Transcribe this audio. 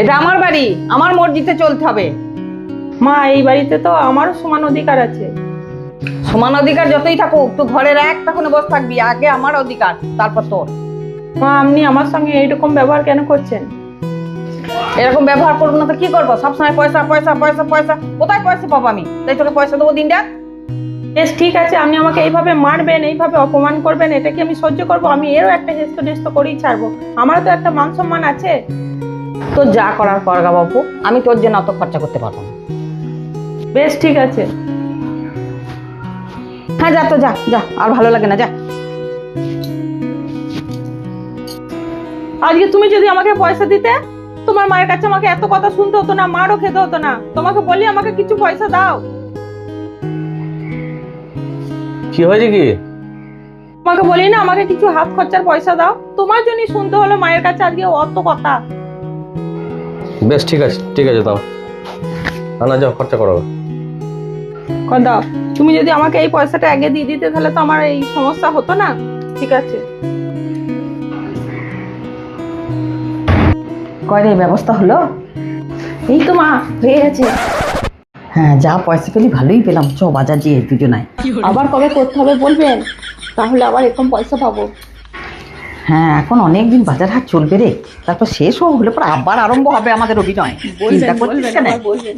এটা আমার বাড়ি, আমার মর্জিতে চলতে হবে। মা, এই বাড়িতে তো আমারও সমান অধিকার আছে। সমান অধিকার যতই থাকুক, তুই ঘরের একটা কোণে বসে থাকবি। আগে আমার অধিকার, তারপর তোর। মা, আপনি আমার সঙ্গে এইরকম ব্যবহার কেন করছেন? এরকম ব্যবহার করবো না তো কি করবো? সবসময় পয়সা পয়সা পয়সা পয়সা। কোথায় পয়সা পাবো আমি? তাই তোকে পয়সা দেবো দিন রাত? বেশ, ঠিক আছে, আপনি আমাকে এইভাবে মারবেন, এইভাবে অপমান করবেন, এটা কি আমি সহ্য করবো? আমি এরও একটা হেস্ত নেস্ত করেই ছাড়বো। আমারও তো একটা মান সম্মান আছে। তোর যা করার কর গা বাপু, আমি তোর জন্য অত খরচা করতে পারবো না। বেশ, ঠিক আছে। হ্যাঁ যা, তো যা যা, আর ভালো লাগে না, যা। আজকে তুমি যদি আমাকে পয়সা দিতে, তোমার মায়ের কাছে আমাকে এত কথা শুনতে হতো না, মারও খেতে হতো না। তোমাকে বলি আমাকে কিছু পয়সা দাও। কি হয়েছে কি? তোমাকে বলি না আমাকে কিছু হাত খরচার পয়সা দাও? তোমার জন্যই শুনতে হলো মায়ের কাছে আজকে অত কথা। বেশ, ঠিক আছে ঠিক আছে, দাও। না যাও, খরচা করো। দাও। তুমি যদি আমাকে এই পয়সাটা আগে দিয়ে দিতে, তাহলে তো আমার এই সমস্যা হতো না। ঠিক আছে। কয় রে, ব্যবস্থা হলো? এই তো মা, হয়ে গেছে। হ্যাঁ, যা পয়সা পেলি ভালোই পেলাম। চ বাজার দিয়ে দুজনায়। আবার কবে করতে হবে বলবেন, তাহলে আবার এরকম পয়সা পাবো। হ্যাঁ, এখন অনেকদিন বাজার হাট চলবে রে, তারপর শেষ হলে পর আবার আরম্ভ হবে আমাদের অভিনয়। চিন্তা করছিস কেন? বলবেন।